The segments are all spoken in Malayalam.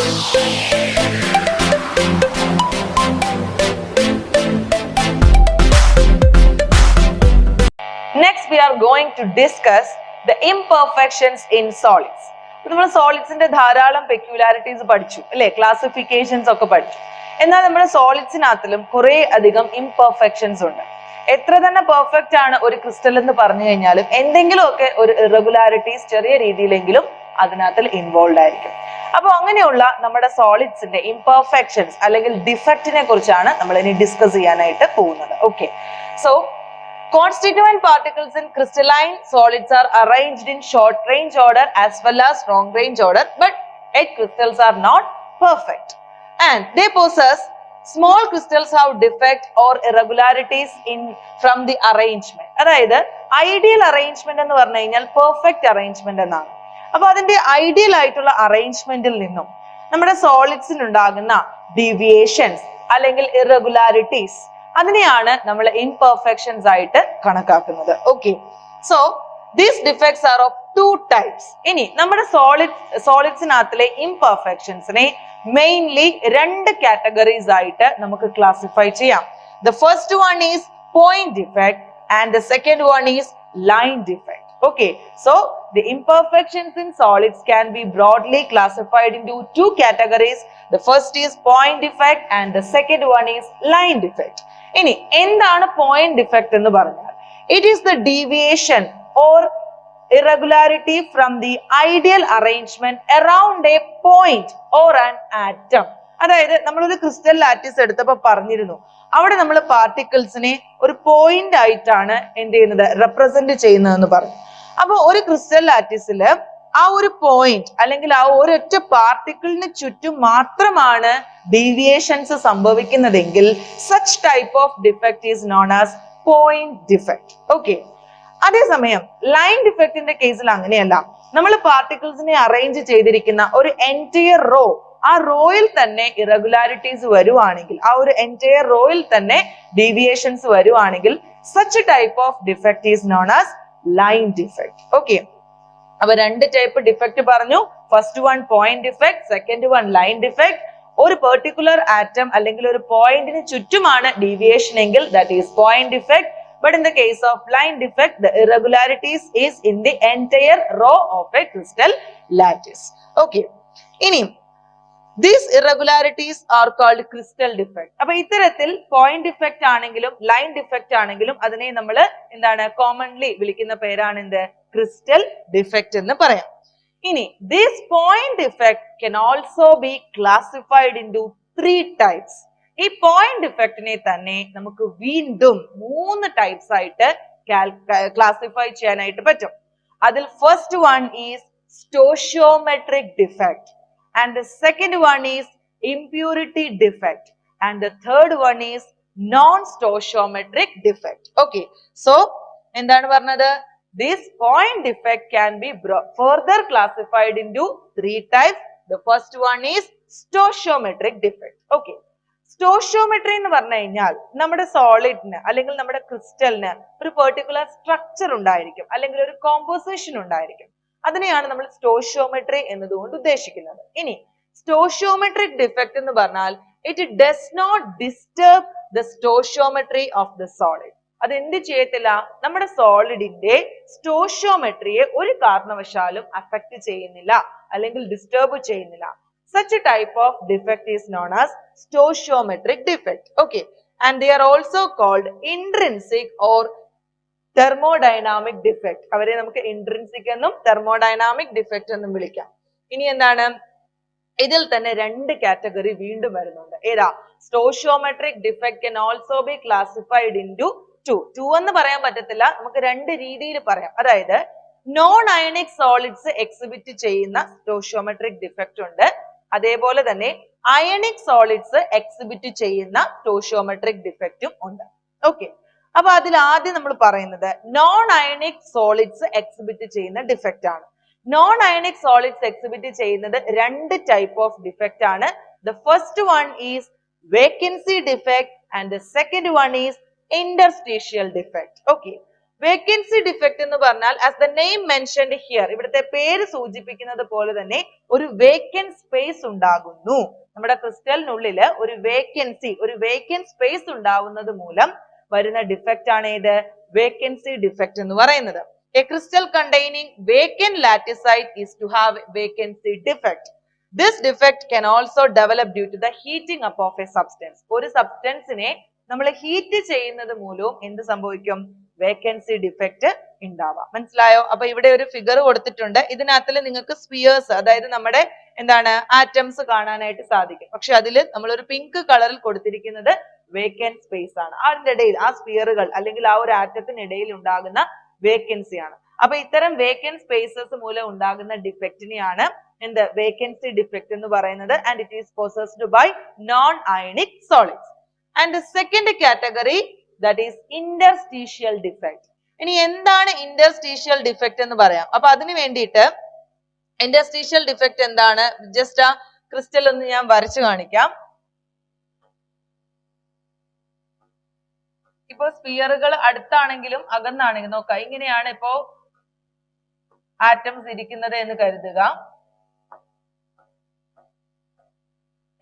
Next, we are going to discuss the imperfections in solids. നമ്മൾ സോളിഡ്സിന്റെ ധാരാളം പെക്യുലാരിറ്റീസ് പഠിച്ചു അല്ലെ, ക്ലാസിഫിക്കേഷൻസ് ഒക്കെ പഠിച്ചു. എന്നാൽ നമ്മുടെ സോളിഡ്സിനകത്തിലും കുറെ അധികം ഇംപെർഫെക്ഷൻസ് ഉണ്ട്. എത്ര തന്നെ പെർഫെക്റ്റ് ആണ് ഒരു ക്രിസ്റ്റൽ എന്ന് പറഞ്ഞു കഴിഞ്ഞാലും എന്തെങ്കിലുമൊക്കെ ഒരു ഇറഗുലാരിറ്റീസ് ചെറിയ രീതിയിലെങ്കിലും അതിനകത്തിൽ ഇൻവോൾവ് ആയിരിക്കും. അപ്പൊ അങ്ങനെയുള്ള നമ്മുടെ സോളിഡ്സിന്റെ ഇംപെർഫെക്ഷൻസ് അല്ലെങ്കിൽ ഡിഫക്റ്റിനെ കുറിച്ചാണ് നമ്മൾ ഇനി ഡിസ്കസ് ചെയ്യാനായിട്ട് പോകുന്നത്. Okay, so constituent particles in crystalline solids are arranged in short range order as well as long range order, but yet crystals are not perfect and they possess small crystals have defect or irregularities in from the arrangement. അതായത് ഐഡിയൽ അറേഞ്ച്മെന്റ് എന്ന് പറഞ്ഞു കഴിഞ്ഞാൽ പെർഫെക്റ്റ് അറേഞ്ച്മെന്റ് എന്നാണ്. അപ്പൊ അതിന്റെ ഐഡിയൽ ആയിട്ടുള്ള അറേഞ്ച്മെന്റിൽ നിന്നും നമ്മുടെ സോളിഡ്സിന് ഉണ്ടാകുന്ന ഡീവിയേഷൻസ് അല്ലെങ്കിൽ ഇറഗുലാരിറ്റീസ് അതിനെയാണ് നമ്മൾ ഇംപെർഫെക്ഷൻസ് ആയിട്ട് കണക്കാക്കുന്നത്. Okay, so these defects are of two types. ഇനി നമ്മുടെ സോളിഡ്സിനകത്തിലെ ഇംപെർഫെക്ഷൻസിനെ മെയിൻലി രണ്ട് കാറ്റഗറീസ് ആയിട്ട് നമുക്ക് ക്ലാസിഫൈ ചെയ്യാം. The first one is point defect and the second one is line defect. Okay, so the imperfections in solids can be broadly classified into two categories. The first is point defect and the second one is line defect. ഇനി എന്താണ് point defect എന്ന് പറഞ്ഞാൽ it is the deviation or irregularity from the ideal arrangement around a point or an atom. അതായത് നമ്മളൊരു ക്രിസ്റ്റൽ ലാറ്റിസ് എടുത്തപ്പോൾ പറഞ്ഞിരുന്നു അവിടെ നമ്മൾ പാർട്ടിക്കിൾസിനെ ഒരു പോയിന്റ് ആയിട്ടാണ് എന്ത് ചെയ്യുന്നത്, റെപ്രസെന്റ് ചെയ്യുന്നതെന്ന് പറഞ്ഞു. അപ്പൊ ഒരു ക്രിസ്റ്റൽ ലാറ്റിസില് ആ ഒരു പോയിന്റ് അല്ലെങ്കിൽ ആ ഒരൊറ്റ പാർട്ടിക്കിളിന് ചുറ്റും മാത്രമാണ് ഡീവിയേഷൻസ് സംഭവിക്കുന്നതെങ്കിൽ such type of defect is non as point defect. Okay, അതേസമയം ലൈൻ ഡിഫക്റ്റിന്റെ കേസിൽ അങ്ങനെയല്ല. നമ്മൾ പാർട്ടിക്കിൾസിനെ അറേഞ്ച് ചെയ്തിരിക്കുന്ന ഒരു എൻറ്റയർ റോ, ആ റോയിൽ തന്നെ ഇറഗുലാരിറ്റീസ് വരുവാണെങ്കിൽ, ആ ഒരു എൻറ്റയർ റോയിൽ തന്നെ ഡീവിയേഷൻസ് വരുവാണെങ്കിൽ such type of defect is known as line defect. Okay, അപ്പൊ രണ്ട് ടൈപ്പ് ഡിഫക്ട് പറഞ്ഞു. First one point defect, second one line defect. ഒരു പെർട്ടിക്കുലർ ആറ്റം അല്ലെങ്കിൽ ഒരു പോയിന്റിന് ചുറ്റുമാണ് ഡീവിയേഷൻ എങ്കിൽ that is point defect. But in the case of line defect, the irregularities is in the entire row of a crystal lattice. Okay, ഇനി these irregularities are called crystal defect. അപ്പൊ ഇത്തരത്തിൽ പോയിന്റ് ഡിഫക്റ്റ് ആണെങ്കിലും ലൈൻ ഡിഫക്റ്റ് ആണെങ്കിലും അതിനെ നമ്മൾ എന്താണ് കോമൺലി വിളിക്കുന്ന പേരാണ് എന്ത്, ക്രിസ്റ്റൽ ഡിഫക്റ്റ് എന്ന് പറയാം. ഇനി this point defect can also be classified into three types. ഈ പോയിന്റ് ഡിഫക്റ്റിനെ തന്നെ നമുക്ക് വീണ്ടും മൂന്ന് ടൈപ്സ് ആയിട്ട് ക്ലാസിഫൈ ചെയ്യാനായിട്ട് പറ്റും. അതിൽ first one is stoichiometric defect and the second one is impurity defect and the third one is non-stoichiometric defect. Okay, so എന്താണ് പറഞ്ഞത്, this point defect can be further classified into three types. The first one is stoichiometric defect. Okay, സ്റ്റോഷിയോമെട്രി എന്ന് പറഞ്ഞു കഴിഞ്ഞാൽ നമ്മുടെ സോളിഡിന് അല്ലെങ്കിൽ നമ്മുടെ ക്രിസ്റ്റലിന് ഒരു പെർട്ടിക്കുലർ സ്ട്രക്ചർ ഉണ്ടായിരിക്കും അല്ലെങ്കിൽ ഒരു കോമ്പോസിഷൻ ഉണ്ടായിരിക്കും. അതിനെയാണ് നമ്മൾ സ്റ്റോഷിയോമെട്രി എന്നതുകൊണ്ട് ഉദ്ദേശിക്കുന്നത്. ഇനി സ്റ്റോഷിയോമെട്രിക് ഡിഫക്ട് എന്ന് പറഞ്ഞാൽ it does not disturb the stoichiometry of the solid. അത് എന്ത് ചെയ്യത്തില്ല, നമ്മുടെ സോളിഡിന്റെ സ്റ്റോഷിയോമെട്രിയെ ഒരു കാരണവശാലും അഫക്ട് ചെയ്യുന്നില്ല അല്ലെങ്കിൽ ഡിസ്റ്റർബ് ചെയ്യുന്നില്ല. Such a type of defect is known as stoichiometric defect. Okay, and they are also called intrinsic or thermodynamic defect. അവരെ നമുക്ക് intrinsic എന്നും thermodynamic defect എന്നും വിളിക്കാം. ഇനി എന്താണ്, ഇതിൽ തന്നെ രണ്ട് കാറ്റഗറി വീണ്ടും വരുന്നുണ്ട്. ഏതാ, stoichiometric defect can also be classified into two എന്ന് പറയാൻ പറ്റത്തില്ല, നമുക്ക് രണ്ട് രീതിയിൽ പറയാം. അതായത് നോൺ അയണിക് സോളിഡ്സ് എക്സിബിറ്റ് ചെയ്യുന്ന സ്റ്റോഷിയോമെട്രിക് ഡിഫക്റ്റ് ഉണ്ട്, അതേപോലെ തന്നെ അയണിക് സോളിഡ്സ് എക്സിബിറ്റ് ചെയ്യുന്ന സ്റ്റോഷിയോമെട്രിക് ഡിഫക്റ്റും ഉണ്ട്. ഓക്കെ, അപ്പൊ അതിൽ ആദ്യം നമ്മൾ പറയുന്നത് നോൺ അയണിക് സോളിഡ്സ് എക്സിബിറ്റ് ചെയ്യുന്ന ഡിഫക്റ്റ് ആണ്. നോൺ അയണിക് സോളിഡ്സ് എക്സിബിറ്റ് ചെയ്യുന്നത് രണ്ട് ടൈപ്പ് ഓഫ് ഡിഫക്റ്റ് ആണ്. The first one is vacancy defect and the second one is interstitial defect. Okay, vacancy defect എന്ന് പറഞ്ഞാൽ as the name mentioned here, ഇവിടുത്തെ പേര് സൂചിപ്പിക്കുന്നത് പോലെ തന്നെ ഒരു വേക്കന്റ് സ്പേസ് ഉണ്ടാകുന്നു. നമ്മുടെ ക്രിസ്റ്റലിനുള്ളില് ഒരു വേക്കന്റ് സ്പേസ് ഉണ്ടാവുന്നത് മൂലം വരുന്ന ഡിഫക്റ്റ് ആണ് ഏത്? വേക്കൻസി ഡിഫക്റ്റ് എന്ന് പറയുന്നത്. A crystal containing vacant latticite is to have vacancy defect. This defect can also develop due to the heating up of a substance. ഒരു സബ്സ്റ്റൻസിനെ നമ്മൾ ഹീറ്റ് ചെയ്യുന്നത് മൂലവും എന്ത് സംഭവിക്കും? വേക്കൻസി ഡിഫക്റ്റ് ഉണ്ടാവാം. മനസ്സിലായോ? അപ്പൊ ഇവിടെ ഒരു ഫിഗർ കൊടുത്തിട്ടുണ്ട്. ഇതിനകത്തിൽ നിങ്ങൾക്ക് സ്പിയേഴ്സ്, അതായത് നമ്മുടെ എന്താണ് ആറ്റംസ് കാണാനായിട്ട് സാധിക്കും. പക്ഷെ അതിൽ നമ്മൾ ഒരു പിങ്ക് കളറിൽ കൊടുത്തിരിക്കുന്നത് വേക്കന്റ് സ്പേസ് ആണ്. അതിന്റെ ഇടയിൽ ആ സ്പിയറുകൾ അല്ലെങ്കിൽ ആ ഒരു ആറ്റത്തിനിടയിൽ ഉണ്ടാകുന്ന വേക്കൻസി ആണ്. അപ്പൊ ഇത്തരം വേക്കന്റ് സ്പേസസ് മൂലം ഉണ്ടാകുന്ന ഡിഫക്റ്റിനെയാണ് എന്ത്? വേക്കൻസി ഡിഫക്റ്റ് എന്ന് പറയുന്നത്. And it is possessed by non-ionic solids. And the second category, that is interstitial defect. ഇനി എന്താണ് interstitial defect എന്ന് പറയാം. അപ്പൊ അതിനു വേണ്ടിയിട്ട് interstitial defect എന്താണ്? ജസ്റ്റ് ആ ക്രിസ്റ്റൽ ഒന്ന് ഞാൻ വരച്ചു കാണിക്കാം. ഇപ്പൊ സ്പിയറുകൾ അടുത്താണെങ്കിലും അകന്നാണെങ്കിലും നോക്കാം. ഇങ്ങനെയാണ് ഇപ്പോ ആറ്റംസ് ഇരിക്കുന്നത് എന്ന് കരുതുക.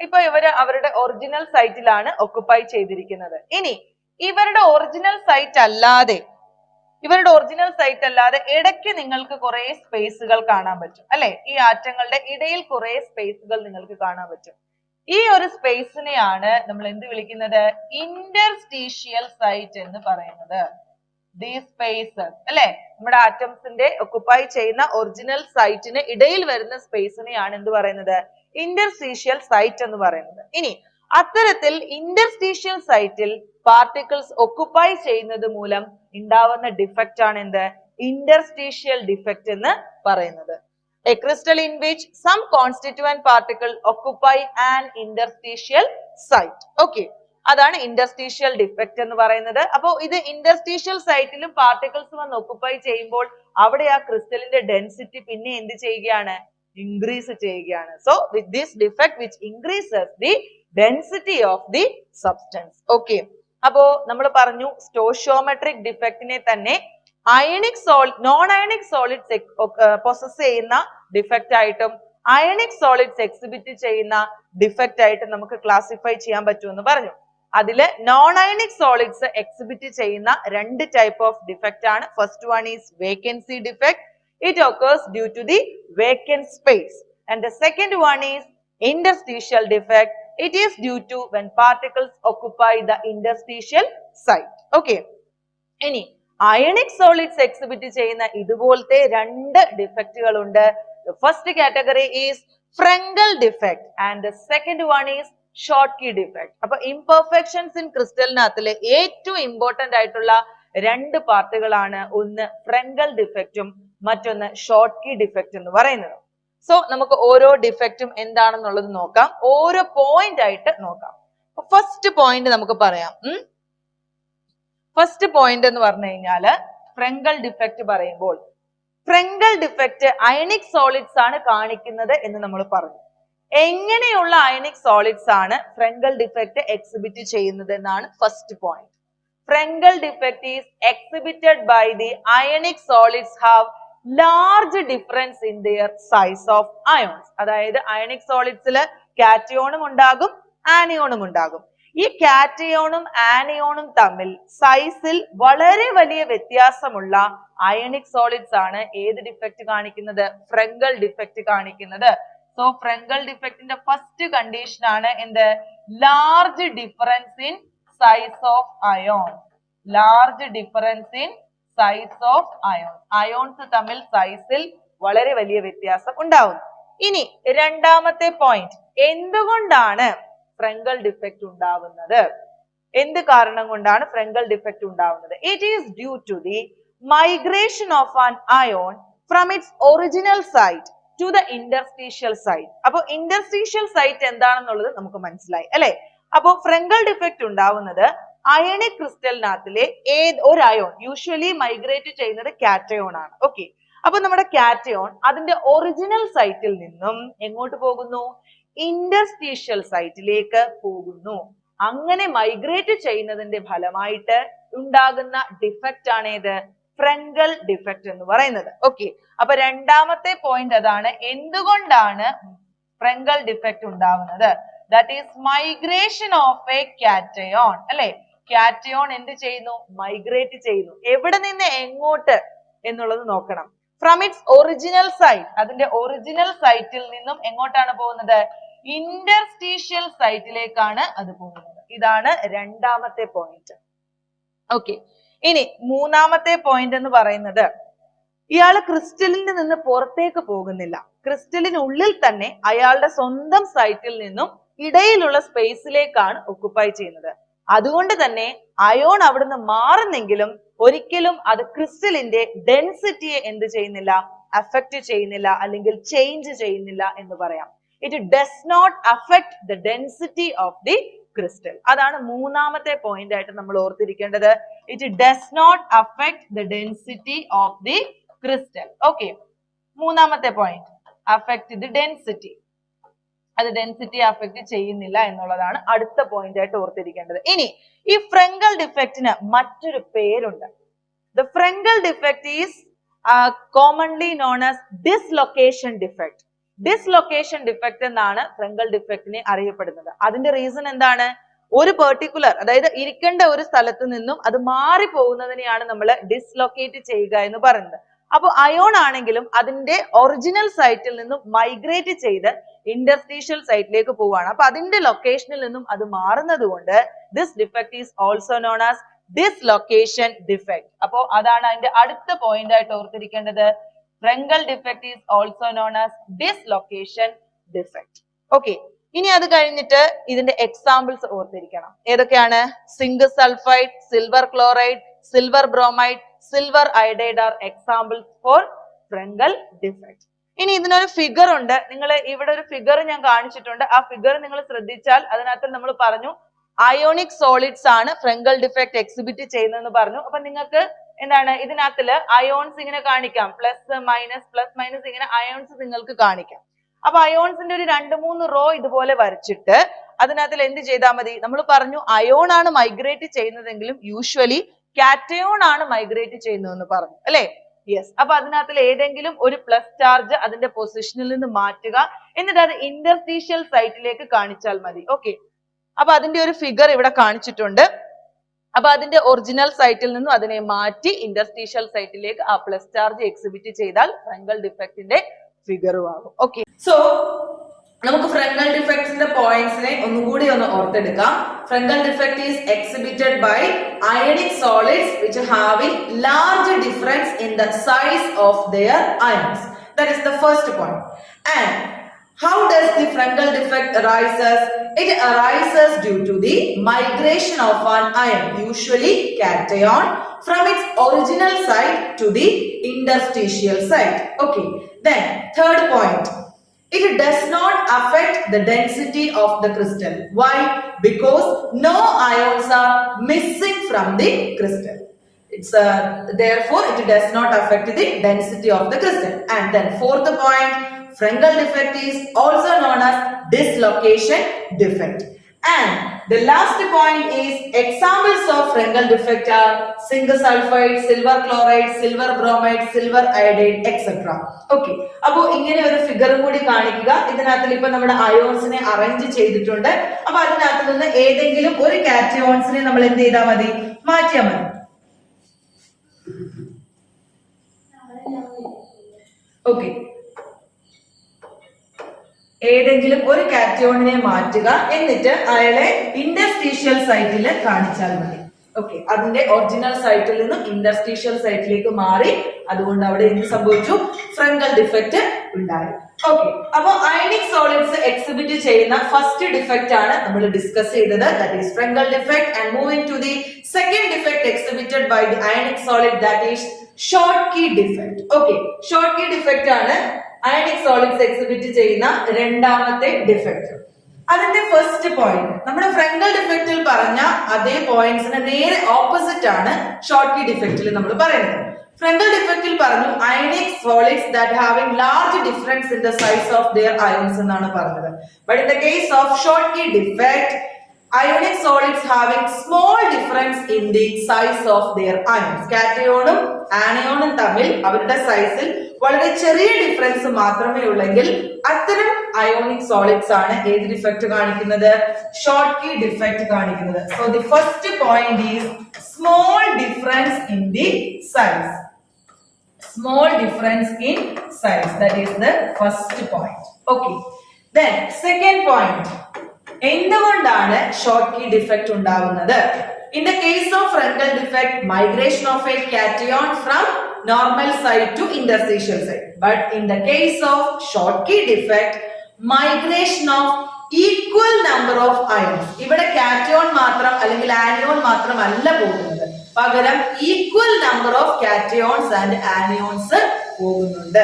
ഇപ്പൊ ഇവര് അവരുടെ ഒറിജിനൽ സൈറ്റിലാണ് ഒക്കുപ്പൈ ചെയ്തിരിക്കുന്നത്. ഇനി ഇവരുടെ ഒറിജിനൽ സൈറ്റ് അല്ലാതെ ഇടയ്ക്ക് നിങ്ങൾക്ക് കുറെ സ്പേസുകൾ കാണാൻ പറ്റും അല്ലെ? ഈ ആറ്റങ്ങളുടെ ഇടയിൽ കുറെ സ്പേസുകൾ നിങ്ങൾക്ക് കാണാൻ പറ്റും. ഈ ഒരു സ്പേസിനെയാണ് നമ്മൾ എന്ത് വിളിക്കുന്നത്? ഇന്റർസ്റ്റീഷ്യൽ സൈറ്റ് എന്ന് പറയുന്നത്. These spaces അല്ലെ, നമ്മുടെ ആറ്റംസിന്റെ ഒക്കുപ്പൈ ചെയ്യുന്ന ഒറിജിനൽ സൈറ്റിന് ഇടയിൽ വരുന്ന സ്പേസിനെയാണ് എന്ത് പറയുന്നത്? ഇന്റർസ്റ്റീഷ്യൽ സൈറ്റ് എന്ന് പറയുന്നത്. ഇനി അത്തരത്തിൽ ഇന്റർസ്റ്റീഷ്യൽ സൈറ്റിൽ പാർട്ടിക്കിൾസ് ഒക്കുപ്പൈ ചെയ്യുന്നത് മൂലം ഉണ്ടാവുന്ന ഡിഫക്റ്റ് ആണ് എന്ത്? ഇന്റർസ്റ്റീഷ്യൽ ഡിഫക്റ്റ് എന്ന് പറയുന്നത്. A crystal in which some constituent particle occupy an interstitial site. Okay, അതാണ് ഇന്റർസ്റ്റീഷ്യൽ ഡിഫക്റ്റ് എന്ന് പറയുന്നത്. അപ്പോൾ ഇത് ഇന്റർസ്റ്റീഷ്യൽ സൈറ്റിലും പാർട്ടിക്കിൾസ് വന്ന് ഒക്കുപ്പൈ ചെയ്യുമ്പോൾ അവിടെ ആ ക്രിസ്റ്റലിന്റെ ഡെൻസിറ്റി പിന്നെ എന്ത് ചെയ്യുകയാണ്? ഇൻക്രീസ് ചെയ്യുകയാണ്. So with this defect which increases the density of the substance. Okay, അപ്പോ നമ്മൾ പറഞ്ഞു സ്റ്റോഷിയോമെട്രിക് ഡിഫക്റ്റിനെ തന്നെ നോൺ അയണിക് സോളിഡ്സ് പൊസസ് ചെയ്യുന്ന ഡിഫക്റ്റ് ആയിട്ടും അയണിക് സോളിഡ്സ് എക്സിബിറ്റ് ചെയ്യുന്ന ഡിഫക്റ്റ് ആയിട്ടും നമുക്ക് ക്ലാസിഫൈ ചെയ്യാൻ പറ്റുമെന്ന് പറഞ്ഞു. അതില് നോൺ അയണിക് സോളിഡ്സ് എക്സിബിറ്റ് ചെയ്യുന്ന രണ്ട് ടൈപ്പ് ഓഫ് ഡിഫക്റ്റ് ആണ്. First one is vacancy defect. It occurs due to the vacant space. And the second one is interstitial defect. It is due to when particles occupy the interstitial site. Okay, ഇനി അയണിക് സോളിഡ്സ് എക്സിബിറ്റ് ചെയ്യുന്ന ഇതുപോലത്തെ രണ്ട് ഡിഫക്റ്റുകൾ ഉണ്ട്. The first category is Frenkel defect and the second one is Schottky defect. അപ്പൊ imperfections in ക്രിസ്റ്റലിനകത്തിലെ ഏറ്റവും ഇമ്പോർട്ടന്റ് ആയിട്ടുള്ള രണ്ട് പാർട്ടുകളാണ്, ഒന്ന് Frenkel ഡിഫക്റ്റും മറ്റൊന്ന് Schottky ഡിഫക്റ്റ് എന്ന് പറയുന്നത്. സോ നമുക്ക് ഓരോ ഡിഫക്റ്റും എന്താണെന്നുള്ളത് നോക്കാം, ഓരോ പോയിന്റ് ആയിട്ട് നോക്കാം. ഫസ്റ്റ് പോയിന്റ് നമുക്ക് പറയാം. ഫസ്റ്റ് പോയിന്റ് എന്ന് പറഞ്ഞു കഴിഞ്ഞാല് Frenkel ഡിഫക്റ്റ് പറയുമ്പോൾ Frenkel ഡിഫക്റ്റ് അയണിക് സോളിഡ്സ് ആണ് കാണിക്കുന്നത് എന്ന് നമ്മൾ പറഞ്ഞു. എങ്ങനെയുള്ള അയണിക് സോളിഡ്സ് ആണ് Frenkel ഡിഫക്റ്റ് എക്സിബിറ്റ് ചെയ്യുന്നത് എന്നാണ് first point. Frenkel defect is exhibited by the ionic solids have large difference in their size of ions. അതായത് അയണിക് സോളിഡ്സില് കാറ്റയോണും ഉണ്ടാകും ആനിയോണും ഉണ്ടാകും. ഈ കാറ്റയോണും ആനിയോണും തമ്മിൽ സൈസിൽ വളരെ വലിയ വ്യത്യാസമുള്ള അയണിക് സോളിഡ്സ് ആണ് ഏത് ഡിഫക്റ്റ് കാണിക്കുന്നത്? Frenkel ഡിഫക്റ്റ് കാണിക്കുന്നത്. സോ Frenkel ഡിഫക്റ്റിന്റെ ഫസ്റ്റ് കണ്ടീഷൻ ആണ് എന്ത്? Large difference in size of ions. Large difference in size of ions. Ions തമ്മിൽ സൈസിൽ വളരെ വലിയ വ്യത്യാസം ഉണ്ടാവുന്നു. ഇനി രണ്ടാമത്തെ പോയിന്റ്, എന്തുകൊണ്ടാണ് Frenkel ഡിഫക്റ്റ് ഉണ്ടാവുന്നത്? എന്ത് കാരണം കൊണ്ടാണ് Frenkel ഡിഫക്റ്റ് ഉണ്ടാവുന്നത്? It is due to the migration of an ion from its original site to the interstitial site. അപ്പോൾ interstitial site എന്താണെന്നുള്ളത് നമുക്ക് മനസ്സിലായി അല്ലെ? അപ്പോ Frenkel ഡിഫക്റ്റ് ഉണ്ടാവുന്നത് അയണിക് ക്രിസ്റ്റലിനകത്തിലെ ഒരു അയോൺ, യൂഷ്വലി മൈഗ്രേറ്റ് ചെയ്യുന്നത് കാറ്റയോൺ ആണ്. ഓക്കെ, അപ്പൊ നമ്മുടെ കാറ്റയോൺ അതിന്റെ ഒറിജിനൽ സൈറ്റിൽ നിന്നും എങ്ങോട്ട് പോകുന്നു? ഇന്റർസ്റ്റീഷ്യൽ സൈറ്റിലേക്ക് പോകുന്നു. അങ്ങനെ മൈഗ്രേറ്റ് ചെയ്യുന്നതിന്റെ ഫലമായിട്ട് ഉണ്ടാകുന്ന ഡിഫക്റ്റ് ആണ് ഏത്? ഫ്രങ്കൽ ഡിഫക്റ്റ് എന്ന് പറയുന്നത്. ഓക്കെ, അപ്പൊ രണ്ടാമത്തെ പോയിന്റ് അതാണ്, എന്തുകൊണ്ടാണ് ഫ്രങ്കൽ ഡിഫക്റ്റ് ഉണ്ടാവുന്നത്. That is migration of A cation. അല്ലെ, കാറ്റയോൺ എന്ത് ചെയ്യുന്നു? മൈഗ്രേറ്റ് ചെയ്യുന്നു. എവിടെ നിന്ന് എങ്ങോട്ട് എന്നുള്ളത് നോക്കണം. ഫ്രം ഇറ്റ്സ് ഒറിജിനൽ സൈറ്റ്, അതിന്റെ ഒറിജിനൽ സൈറ്റിൽ നിന്നും എങ്ങോട്ടാണ് പോകുന്നത്? ഇന്റർസ്റ്റീഷ്യൽ സൈറ്റിലേക്കാണ് അത് പോകുന്നത്. ഇതാണ് രണ്ടാമത്തെ പോയിന്റ്. ഓക്കെ, ഇനി മൂന്നാമത്തെ പോയിന്റ് എന്ന് പറയുന്നത്, ഇയാള് ക്രിസ്റ്റലിൽ നിന്ന് പുറത്തേക്ക് പോകുന്നില്ല. ക്രിസ്റ്റലിനുള്ളിൽ തന്നെ അയാളുടെ സ്വന്തം സൈറ്റിൽ നിന്നും ഇടയിലുള്ള സ്പേസിലേക്കാണ് ഒക്കുപ്പൈ ചെയ്യുന്നത്. അതുകൊണ്ട് തന്നെ അയോൺ അവിടുന്ന് മാറുന്നെങ്കിലും ഒരിക്കലും അത് ക്രിസ്റ്റലിന്റെ ഡെൻസിറ്റിയെ എന്ത് ചെയ്യുന്നില്ല? അഫക്റ്റ് ചെയ്യുന്നില്ല, അല്ലെങ്കിൽ ചേഞ്ച് ചെയ്യുന്നില്ല എന്ന് പറയാം. It does not affect the density of the crystal. അതാണ് മൂന്നാമത്തെ പോയിന്റ് ആയിട്ട് നമ്മൾ ഓർത്തിരിക്കേണ്ടത്. It does not affect the density of the crystal. Okay, മൂന്നാമത്തെ പോയിന്റ്, അഫക്ട് ദി ഡെൻസിറ്റി. അത് ഡെൻസിറ്റി അഫക്ട് ചെയ്യുന്നില്ല എന്നുള്ളതാണ് അടുത്ത പോയിന്റ് ആയിട്ട് ഓർത്തിരിക്കേണ്ടത്. ഇനി ഈ ഫ്രങ്കൽ ഡിഫക്റ്റിന് മറ്റൊരു പേരുണ്ട്. The ഫ്രങ്കൽ defect is commonly known as dislocation defect. Dislocation defect എന്നാണ് ഫ്രങ്കൽ ഡിഫക്റ്റിനെ അറിയപ്പെടുന്നത്. അതിന്റെ റീസൺ എന്താണ്? ഒരു പെർട്ടിക്കുലർ, അതായത് ഇരിക്കേണ്ട ഒരു സ്ഥലത്ത് നിന്നും അത് മാറി പോകുന്നതിനെയാണ് നമ്മൾ ഡിസ്ലൊക്കേറ്റ് ചെയ്യുക എന്ന് പറയുന്നത്. അപ്പൊ അയോൺ ആണെങ്കിലും അതിന്റെ ഒറിജിനൽ സൈറ്റിൽ നിന്നും മൈഗ്രേറ്റ് ചെയ്ത് ഇന്റർസ്റ്റീഷ്യൽ സൈറ്റിലേക്ക് പോവുകയാണ്. അപ്പൊ അതിന്റെ ലൊക്കേഷനിൽ നിന്നും അത് മാറുന്നത് കൊണ്ട് this defect is also known as dislocation defect. അപ്പോ അതാണ് അതിന്റെ അടുത്ത പോയിന്റ് ആയിട്ട് ഓർത്തിരിക്കേണ്ടത്. Frenkel defect is also known as dislocation defect. Okay, ഇനി അത് കഴിഞ്ഞിട്ട് ഇതിന്റെ എക്സാമ്പിൾസ് ഓർത്തിരിക്കണം. ഏതൊക്കെയാണ്? Zinc sulphide, silver chloride, silver bromide, silver iodide are examples for Frenkel defect. ഇനി ഇതിനൊരു ഫിഗർ ഉണ്ട്. നിങ്ങൾ ഇവിടെ ഒരു ഫിഗർ ഞാൻ കാണിച്ചിട്ടുണ്ട്. ആ ഫിഗർ നിങ്ങൾ ശ്രദ്ധിച്ചാൽ അതിനകത്ത് നമ്മൾ പറഞ്ഞു അയോണിക് സോളിഡ്സ് ആണ് ഫ്രങ്കൽ ഡിഫക്റ്റ് എക്സിബിറ്റ് ചെയ്യുന്നതെന്ന് പറഞ്ഞു. അപ്പൊ നിങ്ങൾക്ക് എന്താണ് ഇതിനകത്തില് അയോൺസ് ഇങ്ങനെ കാണിക്കാം, പ്ലസ് മൈനസ് ഇങ്ങനെ അയോൺസ് നിങ്ങൾക്ക് കാണിക്കാം. അപ്പൊ അയോൺസിന്റെ ഒരു 2-3 റോ ഇതുപോലെ വരച്ചിട്ട് അതിനകത്തിൽ എന്ത് ചെയ്താൽ മതി? നമ്മൾ പറഞ്ഞു അയോൺ ആണ് മൈഗ്രേറ്റ് ചെയ്യുന്നതെങ്കിലും യൂഷ്വലി കാറ്റയോൺ ആണ് മൈഗ്രേറ്റ് ചെയ്യുന്നതെന്ന് പറഞ്ഞു, അല്ലെ? യെസ്. അപ്പൊ അതിനകത്തിൽ ഏതെങ്കിലും ഒരു പ്ലസ് ചാർജ് അതിന്റെ പൊസിഷനിൽ നിന്ന് മാറ്റുക, എന്നിട്ട് അത് ഇന്റർസ്റ്റീഷ്യൽ സൈറ്റിലേക്ക് കാണിച്ചാൽ മതി. ഓക്കെ, അപ്പൊ അതിന്റെ ഒരു ഫിഗർ ഇവിടെ കാണിച്ചിട്ടുണ്ട്. അപ്പൊ അതിന്റെ ഒറിജിനൽ സൈറ്റിൽ നിന്നും അതിനെ മാറ്റി ഇന്റർസ്റ്റീഷ്യൽ സൈറ്റിലേക്ക് ആ പ്ലസ് ചാർജ് എക്സിബിറ്റ് ചെയ്താൽ ഫ്രങ്കൽ ഡിഫക്റ്റിന്റെ ഫിഗറും ആകും. ഓക്കെ, സോ നമുക്ക് ഫ്രങ്കൽ ഡിഫക്റ്റിന്റെ പോയിന്റ്സിനെ ഒന്നുകൂടി ഒന്ന് ഓർത്തെടുക്കാം. Frenkel defect is exhibited by ionic solids which having large difference in the size of their ions. That is the first point. And how does the Frenkel defect arises? It arises due to the migration of an ion, usually cation, from its original site to the interstitial site. Okay, then third point, it does not affect the density of the crystal. Why? Because no ions are missing from the crystal. It's therefore it does not affect the density of the crystal. And then fourth point, Frenkel defect is also known as dislocation defect. And the last point is examples of Frenkel defect are zinc sulfide, silver chloride, silver bromide, silver iodide, etc. Okay, അപ്പോൾ ഇങ്ങനെ ഒരു ഫിഗറും കൂടി കാണിക്കുക. ഇതിനകത്തിൽ ഇപ്പൊ നമ്മുടെ അയോൺസിനെ അറേഞ്ച് ചെയ്തിട്ടുണ്ട്. അപ്പൊ അതിനകത്ത് നിന്ന് ഏതെങ്കിലും ഒരു കാറ്റയോൺസിനെ നമ്മൾ എന്ത് ചെയ്താൽ മതി? മാറ്റിയാൽ മതി. ഓക്കെ, ഏതെങ്കിലും ഒരു കാറ്റയോണിനെ മാറ്റുക, എന്നിട്ട് അയാളെ ഇന്റർസ്റ്റീഷ്യൽ സൈറ്റിൽ കാണിച്ചാൽ മതി. ഓക്കെ, അതിന്റെ ഒറിജിനൽ സൈറ്റിൽ നിന്നും ഇന്റർസ്റ്റീഷ്യൽ സൈറ്റിലേക്ക് മാറി. അതുകൊണ്ട് അവിടെ എന്ത് സംഭവിച്ചു? ഫ്രങ്കൽ ഡിഫക്റ്റ് ഉണ്ടായി. ഓക്കെ, അപ്പൊ അയണിക് സോളിഡ്സ് എക്സിബിറ്റ് ചെയ്യുന്ന ഫസ്റ്റ് ഡിഫക്റ്റ് ആണ് നമ്മൾ ഡിസ്കസ് ചെയ്തത്. That is Frenkel defect. And moving to the second defect exhibited by the ionic solid, that is Schottky defect. Okay, Schottky defect ആണ് അയണിക് സോളിഡ്സ് എക്സിബിറ്റ് ചെയ്യുന്ന രണ്ടാമത്തെ ഡിഫക്റ്റ്. അതിന്റെ ഫസ്റ്റ് പോയിന്റ് നമ്മുടെ ഫ്രങ്കൽ ഡിഫക്റ്റിൽ പറഞ്ഞ അതേ പോയിന്റ്സിന് നേരെ ഓപ്പോസിറ്റ് ആണ് ഷോർട്ട് കീ ഡിഫക്റ്റിൽ നമ്മൾ പറയുന്നത്. ഫ്രങ്കൽ ഡിഫക്റ്റിൽ പറഞ്ഞു ionic solids that having large difference in the size of their ions എന്നാണ് പറഞ്ഞത്. But in the case of Schottky defect, Ionic solids having small difference in the size of their ions. കാറ്റയോണും ആനയോണും തമ്മിൽ അവരുടെ സൈസിൽ വളരെ ചെറിയ ഡിഫറൻസ് മാത്രമേ ഉള്ളെങ്കിൽ അത്തരം അയോണിക് സോളിഡ്സ് ആണ് ഏത് ഡിഫക്റ്റ് കാണിക്കുന്നത്? ഷോർട്ട്കി ഡിഫക്റ്റ് കാണിക്കുന്നത്. So the first point is small difference in the size. Small difference in size. That is the first point. Okay. Then second point. എന്തുകൊണ്ടാണ് ഷോർട്ട്കി ഡിഫക്റ്റ് ഉണ്ടാവുന്നത്? In the case of Frenkel defect, migration of a cation from normal side to interstitial side. But in the case of Schottky defect, migration of equal number of ions. ഇവിടെ cation മാത്രം അല്ലെങ്കിൽ anion മാത്രം അല്ല പോകുന്നത്, പകരം equal number of cations and anions പോകുന്നുണ്ട്.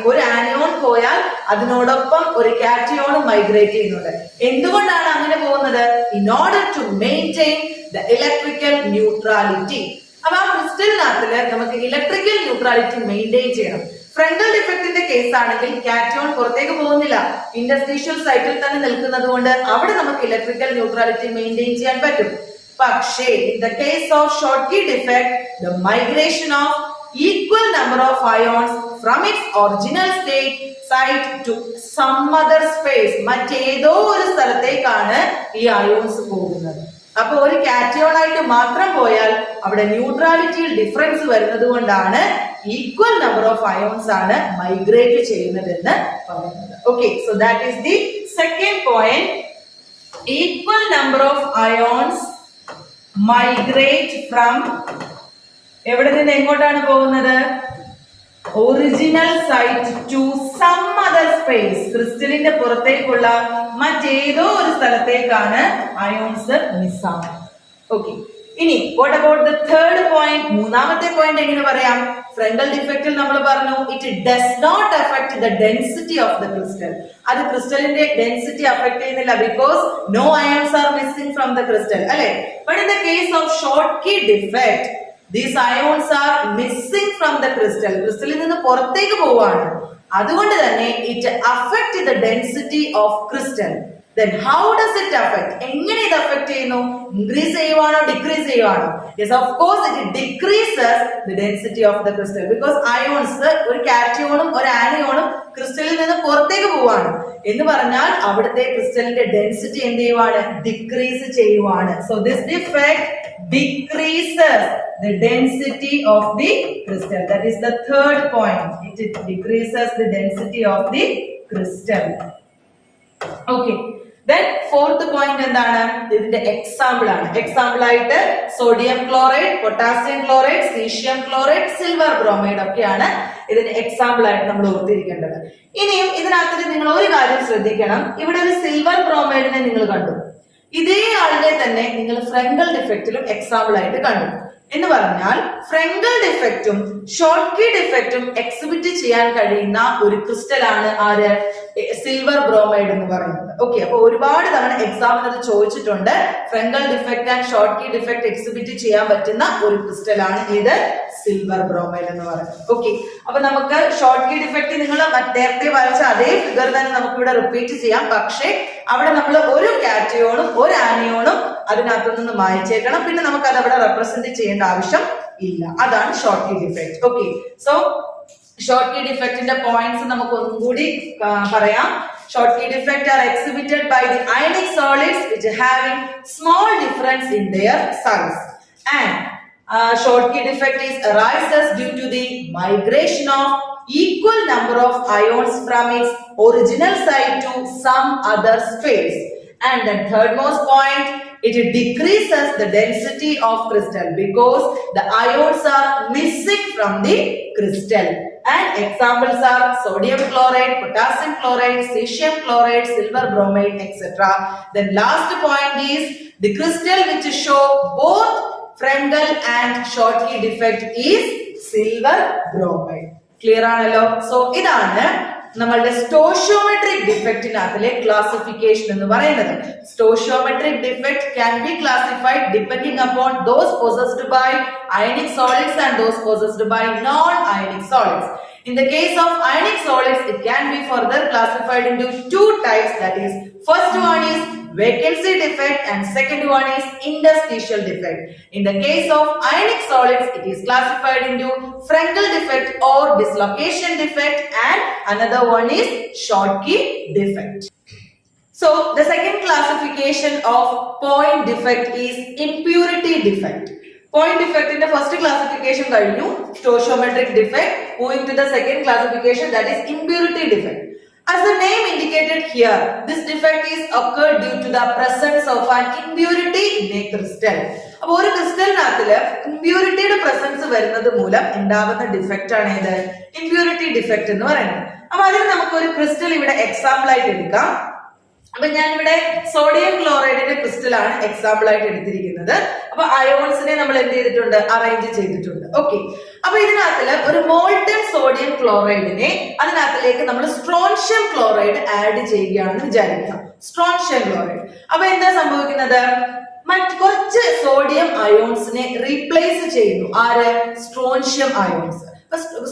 ഒരു ആനിയോൺ പോയാൽ അതിനോടൊപ്പം ഒരു കാറ്റയോൺ മൈഗ്രേറ്റ് ചെയ്യുന്നുണ്ട്. എന്തുകൊണ്ടാണ് അങ്ങനെ പോകുന്നത്? in order to maintain the electrical neutrality. അപ്പൊ ആ ക്രിസ്റ്റലിനകത്തില് നമുക്ക് ഇലക്ട്രിക്കൽ ന്യൂട്രാലിറ്റി മെയിൻറ്റെയിൻ ചെയ്യണം. ഫ്രണ്ടൽ ഡിഫക്റ്റിന്റെ കേസ് ആണെങ്കിൽ കാറ്റയോൺ പുറത്തേക്ക് പോകുന്നില്ല, ഇന്റർസ്റ്റീഷ്യൽ സൈറ്റിൽ തന്നെ നിൽക്കുന്നത് കൊണ്ട് അവിടെ നമുക്ക് ഇലക്ട്രിക്കൽ ന്യൂട്രാലിറ്റി മെയിൻറ്റെയിൻ ചെയ്യാൻ പറ്റും. പക്ഷേ in the case of Schottky defect, the migration of equal number of ions from its original site to some other space, മറ്റേതോ ഒരു സ്ഥലത്തേക്കാണ് ഈ അയോൺസ് പോകുന്നത്. അപ്പൊ ഒരു കാറ്റയോൺ ആയിട്ട് മാത്രം പോയാൽ അവിടെ ന്യൂട്രാലിറ്റിയിൽ ഡിഫറൻസ് വരുന്നത് കൊണ്ടാണ് ഈക്വൽ നമ്പർ ഓഫ് അയോൺസ് ആണ് മൈഗ്രേറ്റ് ചെയ്യുന്നത് എന്ന് പറയുന്നത്. Okay, so that is the second point. Equal number of ions migrate from എവിടെ നിന്ന് എങ്ങോട്ടാണ് പോകുന്നത്? Original site to some other space, ക്രിസ്റ്റലിന്റെ പുറത്തേക്കുള്ള മറ്റേതോ ഒരു സ്ഥലത്തേക്കാണ് അയോൺസ് മിസ്സാവുന്നത്. ഓക്കെ, ഇനി what about the third point? മൂന്നാമത്തെ പോയിന്റ് എങ്ങനെ പറയാം? ഫ്രണ്ടൽ ഡിഫക്റ്റിൽ നമ്മൾ പറഞ്ഞു it does not affect the density of the crystal. അത് ക്രിസ്റ്റലിന്റെ ഡെൻസിറ്റി അഫക്ട് ചെയ്യുന്നില്ല, because no ions are missing from the crystal, അല്ലെ? But in the case of Schottky defect, these ions are missing from the crystal. ക്രിസ്റ്റലിൽ നിന്ന് പുറത്തേക്ക് പോവാണ്. അതുകൊണ്ട് തന്നെ it affect the density of crystal. Then how does it affect? എങ്ങനെ ഇത് അഫക്ട് ചെയ്യുന്നു? ഇൻക്രീസ് ചെയ്യുവാണോ ഡിക്രീസ് ചെയ്യുവാണോ? Yes, of course it decreases the density of the crystal because ions, ഒരു കാറ്റയോണും ഒരു ആനിയോണും ക്രിസ്റ്റലിൽ നിന്ന് പുറത്തേക്ക് പോവാണ് എന്ന് പറഞ്ഞാൽ അവിടുത്തെ ക്രിസ്റ്റലിന്റെ ഡെൻസിറ്റി എന്ത് ചെയ്യുവാണ്? ഡിക്രീസ് ചെയ്യുവാണ്. So this defect decreases the density of the crystal. That is the third point. It decreases the density of the crystal. Okay. Then fourth point എന്താണ്? ഇതിന്റെ എക്സാമ്പിൾ ആണ്. എക്സാമ്പിൾ ആയിട്ട് sodium chloride, potassium chloride, caesium chloride, silver bromide ഒക്കെയാണ് ഇതിന്റെ എക്സാമ്പിൾ ആയിട്ട് നമ്മൾ ഓർത്തിരിക്കേണ്ടത്. ഇനിയും ഇതിനകത്ത് നിങ്ങൾ ഒരു കാര്യം ശ്രദ്ധിക്കണം. ഇവിടെ ഒരു സിൽവർ ബ്രോമൈഡിനെ നിങ്ങൾ കണ്ടു. ഇതേ ആളിനെ തന്നെ നിങ്ങൾ ഫ്രങ്കൽ ഡിഫക്റ്റിലും എക്സാമ്പിൾ ആയിട്ട് കണ്ടു. എന്ന് പറഞ്ഞാൽ ഫ്രങ്കൽ ഡിഫക്റ്റും ഷോർട്ട്കി ഡിഫക്റ്റും എക്സിബിറ്റ് ചെയ്യാൻ കഴിയുന്ന ഒരു ക്രിസ്റ്റൽ ആണ് ആര്? സിൽവർ ബ്രോമൈഡ് എന്ന് പറയുന്നത്. ഓക്കെ, അപ്പൊ ഒരുപാട് തവണ എക്സാമിന് അത് ചോദിച്ചിട്ടുണ്ട്. Frenkel defect and Schottky defect exhibit ചെയ്യാൻ പറ്റുന്ന ഒരു ക്രിസ്റ്റൽ ആണ് ഇത് സിൽവർ ബ്രോമൈഡ് എന്ന് പറയുന്നത്. ഓക്കെ, അപ്പൊ നമുക്ക് ഷോർട്ട്കി ഡിഫക്റ്റ് നിങ്ങൾ നേരത്തെ വരച്ച അതേ ഫിഗർ തന്നെ നമുക്ക് ഇവിടെ റിപ്പീറ്റ് ചെയ്യാം. പക്ഷേ അവിടെ നമ്മൾ ഒരു കാറ്റയോണും ഒരു ആനിയോണും അതിനകത്തു നിന്ന് മായ്ച്ചേക്കണം. പിന്നെ നമുക്ക് അത് അവിടെ റെപ്രസെന്റ് ചെയ്യേണ്ട ആവശ്യം ഇല്ല. അതാണ് ഷോർട്ട്കി ഡിഫക്റ്റ്. ഓക്കെ, സോ ഷോർട്ട്കി ഡിഫക്റ്റിന്റെ പോയിന്റ്സ് നമുക്ക് ഒന്നും കൂടി പറയാം. Schottky defect are exhibited by the ionic solids which are having small difference in their size, and Schottky defect arises due to the migration of equal number of ions from its original site to some other space. And the third most point, it decreases the density of crystal because the ions are missing from the crystal. And examples are sodium chloride, potassium chloride, cesium chloride, silver bromide, etc. Then last point is the crystal which show both Frenkel and Schottky defect is silver bromide. Clear ആണല്ലോ? So ഇതാണ് നമ്മളുടെ സ്റ്റോഷിയോമെട്രിക് ഡിഫക്റ്റിനകത്തിലെ ക്ലാസിഫിക്കേഷൻ എന്ന് പറയുന്നത്. Stoichiometric defect can be classified depending upon those possessed by ionic solids and those possessed by non-ionic solids. In the case of ionic solids, it can be further classified into two types. That is, first one is vacancy defect, and second one is interstitial defect. In the case of ionic solids, it is classified into Frenkel defect or dislocation defect, and another one is Schottky defect. So the second classification of point defect is impurity defect. Point defect in the first classification കഴിഞ്ഞു, stoichiometric defect. Moving to the second classification, that is impurity defect. As the name indicated here, this defect is occurred due to the presence of an impurity in a crystal. അപ്പോൾ ഒരു ക്രിസ്റ്റലിനകത്തില് ഇമ്പ്യൂരിറ്റിയുടെ പ്രസൻസ് വരുന്നത് മൂലം ഉണ്ടാവുന്ന ഡിഫക്റ്റ് ആണ് ഏത്? ഇമ്പ്യൂരിറ്റി ഡിഫക്റ്റ് എന്ന് പറയുന്നത്. അപ്പൊ അതിന് നമുക്ക് ഒരു ക്രിസ്റ്റൽ ഇവിടെ എക്സാമ്പിൾ ആയിട്ട് എടുക്കാം. അപ്പൊ ഞാനിവിടെ സോഡിയം ക്ലോറൈഡിന്റെ ക്രിസ്റ്റൽ ആണ് എക്സാമ്പിൾ ആയിട്ട് എടുത്തിരിക്കുന്നത്. അപ്പൊ അയോൺസിനെ നമ്മൾ എന്ത് ചെയ്തിട്ടുണ്ട്? അറേഞ്ച് ചെയ്തിട്ടുണ്ട്. ഓക്കെ, അപ്പൊ ഇതിനകത്തില് ഒരു മോൾട്ടൺ സോഡിയം ക്ലോറൈഡിനെ അതിനകത്തിലേക്ക് നമ്മൾ സ്ട്രോൺഷ്യം ക്ലോറൈഡ് ആഡ് ചെയ്യുകയാണെന്ന് വിചാരിക്കാം. Strontium chloride. അപ്പൊ എന്താ സംഭവിക്കുന്നത്? കുറച്ച് സോഡിയം അയോൺസിനെ റീപ്ലേസ് ചെയ്യുന്നു. ആര്? Strontium ions.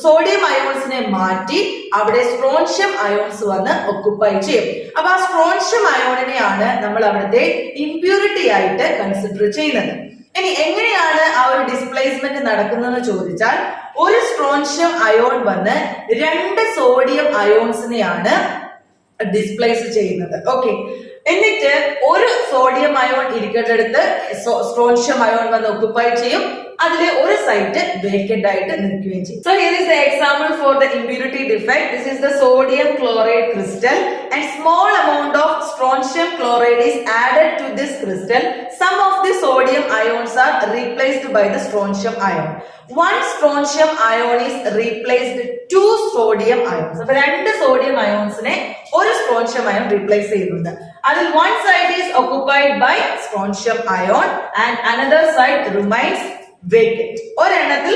സോഡിയം അയോൺസിനെ മാറ്റി അവിടെ സ്ട്രോൺഷ്യം അയോൺസ് വന്ന് ഒക്കുപ്പൈ ചെയ്യും. അപ്പൊ ആ സ്ട്രോൺഷ്യം അയോണിനെയാണ് നമ്മൾ അവിടുത്തെ ഇമ്പ്യൂരിറ്റി ആയിട്ട് കൺസിഡർ ചെയ്യുന്നത്. ഇനി എങ്ങനെയാണ് ആ ഒരു ഡിസ്പ്ലേസ്മെന്റ് നടക്കുന്നതെന്ന് ചോദിച്ചാൽ, ഒരു സ്ട്രോൺഷ്യം അയോൺ വന്ന് 2 സോഡിയം അയോൺസിനെയാണ് ഡിസ്പ്ലേസ് ചെയ്യുന്നത്. ഓക്കെ, എന്നിട്ട് ഒരു സോഡിയം അയോൺ ഇരിക്കേണ്ടടുത്ത് സ്ട്രോൺഷ്യം അയോൺ വന്ന് ഒക്കുപ്പൈ ചെയ്യും. അതിലെ ഒരു സൈറ്റ് വേക്കന്റ് ആയിട്ട് നിൽക്കുകയും ചെയ്യും. So here is the example for the impurity defect. This is the sodium chloride crystal and small amount of strontium chloride is added to this crystal. Some of the sodium ions are replaced by the strontium ion. One strontium ion is replaced 2 sodium ions. അപ്പോൾ 2 sodium ions നെ ഒരു strontium ion replace ചെയ്യുന്നുണ്ട്. അതിൽ one side is occupied by strontium ion and another side remains vacant. ഒരെണ്ണത്തിൽ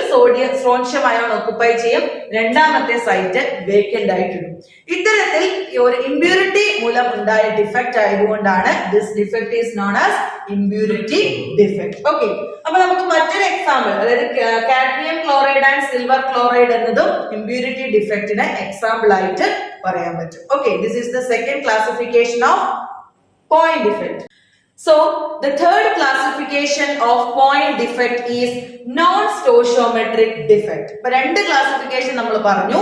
സ്ട്രോൺഷ്യം അയോൺ ഒക്കുപ്പൈ ചെയ്യും, രണ്ടാമത്തെ സൈറ്റ് വേക്കന്റ് ആയിട്ടിടും. ഇത്തരത്തിൽ ഒരു ഇമ്പ്യൂരിറ്റി മൂലം ഉണ്ടായ ഡിഫക്റ്റ് ആയതുകൊണ്ടാണ് this defect is known as impurity defect. Okay, അപ്പൊ നമുക്ക് മറ്റൊരു എക്സാമ്പിൾ, അതായത് cadmium chloride and silver chloride എന്നതും ഇമ്പ്യൂരിറ്റി ഡിഫക്റ്റിന് എക്സാമ്പിൾ ആയിട്ട് പറയാൻ പറ്റും. Okay, this is the second classification of point defect. So the third classification of point defect is non-stoichiometric defect. ഇപ്പോ രണ്ട് ക്ലാസിഫിക്കേഷൻ നമ്മൾ പറഞ്ഞു.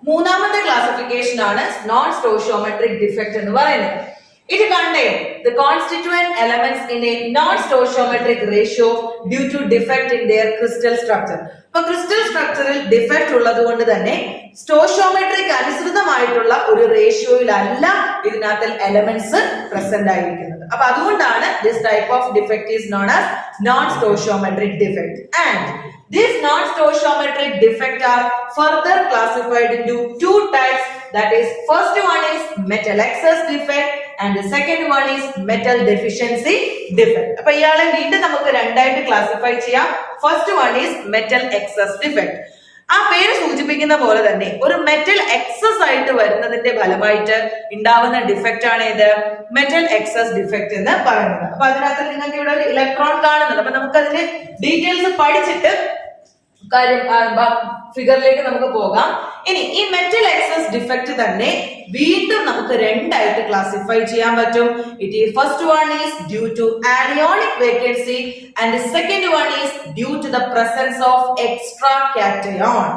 മൂന്നാമത്തെ ക്ലാസിഫിക്കേഷൻ ആണ് non-stoichiometric defect എന്ന് പറയുന്നത്. It contains the constituent elements in a non-stoichiometric ratio due to defect in their crystal structure. ഇപ്പോ ക്രിസ്റ്റൽ സ്ട്രക്ചറിൽ ഡിഫക്റ്റ് ഉള്ളത് കൊണ്ട് തന്നെ സ്റ്റോഷിയോമെട്രിക് അനുസൃതമായിട്ടുള്ള ഒരു റേഷ്യോയിലല്ല ഇതിനകത്ത് എലമെന്റ്സ് പ്രസന്റ് ആയിരിക്കുന്നത്. അപ്പൊ അതുകൊണ്ടാണ് this type of defect is known as non-stoichiometric defect. And these non-stoichiometric defects are further classified into 2 types. That is, first one is metal excess defect and the second one is metal deficiency defect. അപ്പൊ ഇയാളെ വീണ്ടും നമുക്ക് രണ്ടായിട്ട് ക്ലാസിഫൈ ചെയ്യാം. First one is metal excess defect. ആ പേര് സൂചിപ്പിക്കുന്ന പോലെ തന്നെ ഒരു മെറ്റൽ എക്സസ് ആയിട്ട് വരുന്നതിന്റെ ഫലമായിട്ട് ഉണ്ടാവുന്ന ഡിഫക്റ്റ് ആണ് ഏത്? മെറ്റൽ എക്സസ് ഡിഫക്റ്റ് എന്ന് പറയുന്നത്. അപ്പൊ അതിനകത്ത് നിങ്ങൾക്ക് ഇവിടെ ഒരു ഇലക്ട്രോൺ കാണുന്നുണ്ട്. അപ്പൊ നമുക്ക് അതിന്റെ ഡീറ്റെയിൽസ് പഠിച്ചിട്ട് ഫിഗറിലേക്ക് നമുക്ക് പോകാം. ഇനി ഈ മെറ്റൽ എക്സസ് ഡിഫക്റ്റ് തന്നെ വീണ്ടും നമുക്ക് രണ്ടായിട്ട് ക്ലാസിഫൈ ചെയ്യാൻ പറ്റും. It is first one is due to anionic vacancy and the second one is due to the presence of extra cation.